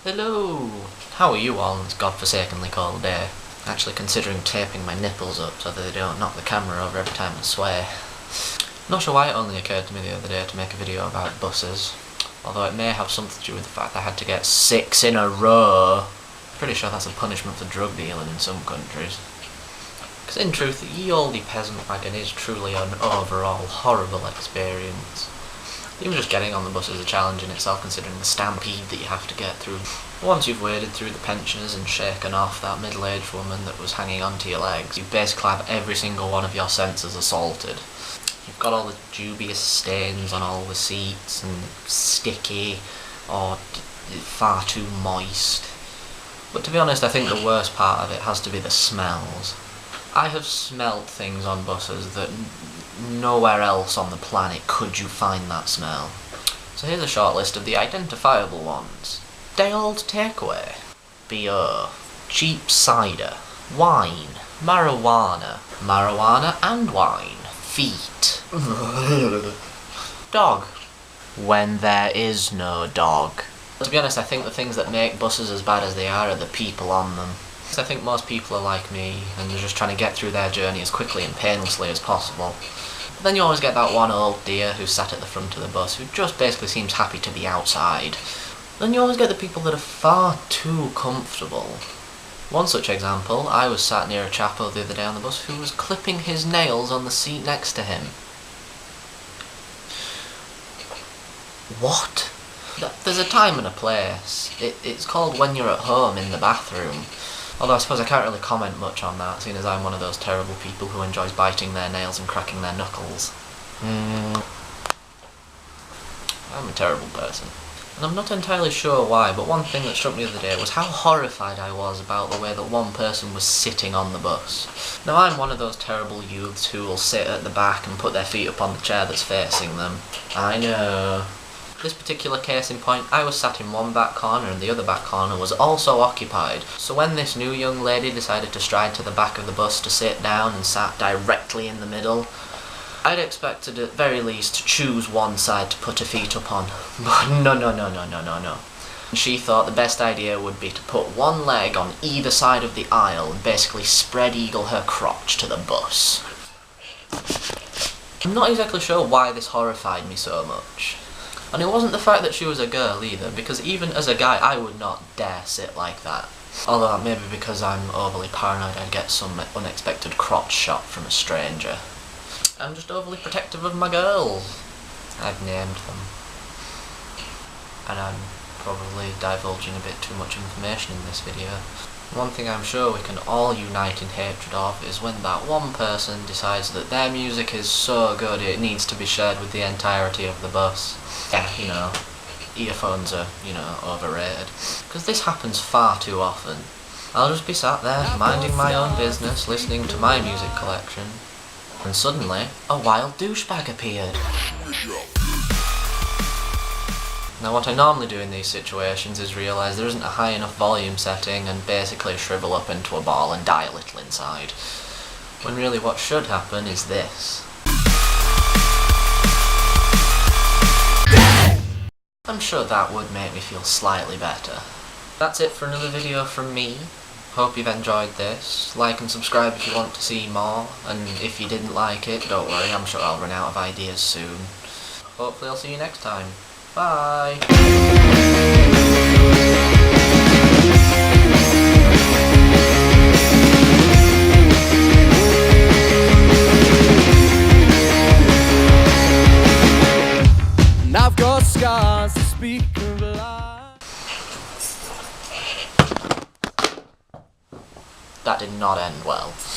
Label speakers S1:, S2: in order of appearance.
S1: Hello! How are you all on this godforsakenly cold day? Actually considering taping my nipples up so that they don't knock the camera over every time I swear. Not sure why it only occurred to me the other day to make a video about buses, although it may have something to do with the fact that I had to get 6 in a row. Pretty sure that's a punishment for drug dealing in some countries. Because in truth, the ye olde peasant wagon is truly an overall horrible experience. Even just getting on the bus is a challenge in itself, considering the stampede that you have to get through. Once you've waded through the pensioners and shaken off that middle-aged woman that was hanging onto your legs, you basically have every single one of your senses assaulted. You've got all the dubious stains on all the seats, and sticky, or far too moist. But to be honest, I think the worst part of it has to be the smells. I have smelt things on buses that nowhere else on the planet could you find that smell. So here's a short list of the identifiable ones. Day old takeaway, beer, cheap cider, wine, marijuana, and wine, feet, dog, when there is no dog. To be honest, I think the things that make buses as bad as they are the people on them. I think most people are like me, and they're just trying to get through their journey as quickly and painlessly as possible. But then you always get that one old dear who's sat at the front of the bus who just basically seems happy to be outside. Then you always get the people that are far too comfortable. One such example, I was sat near a chapo the other day on the bus who was clipping his nails on the seat next to him. What? There's a time and a place. It's called when you're at home in the bathroom. Although I suppose I can't really comment much on that, seeing as I'm one of those terrible people who enjoys biting their nails and cracking their knuckles. I'm a terrible person. And I'm not entirely sure why, but one thing that struck me the other day was how horrified I was about the way that one person was sitting on the bus. Now I'm one of those terrible youths who will sit at the back and put their feet up on the chair that's facing them. I know. This particular case in point, I was sat in one back corner and the other back corner was also occupied. So when this new young lady decided to stride to the back of the bus to sit down and sat directly in the middle, I'd expected at very least to choose one side to put her feet up on. But no. She thought the best idea would be to put one leg on either side of the aisle and basically spread eagle her crotch to the bus. I'm not exactly sure why this horrified me so much. And it wasn't the fact that she was a girl either, because even as a guy I would not dare sit like that. Although that may be because I'm overly paranoid I'd get some unexpected crotch shot from a stranger. I'm just overly protective of my girls. I've named them. And I'm probably divulging a bit too much information in this video. One thing I'm sure we can all unite in hatred of is when that one person decides that their music is so good it needs to be shared with the entirety of the bus. Yeah, earphones are, overrated. Because this happens far too often. I'll just be sat there, minding my own business, listening to my music collection, and suddenly, a wild douchebag appeared. Now what I normally do in these situations is realise there isn't a high enough volume setting and basically shrivel up into a ball and die a little inside. When really what should happen is this. I'm sure that would make me feel slightly better. That's it for another video from me. Hope you've enjoyed this. Like and subscribe if you want to see more, and if you didn't like it, don't worry, I'm sure I'll run out of ideas soon. Hopefully I'll see you next time. Bye!
S2: And I've got scars to speak of life.
S1: That did not end well.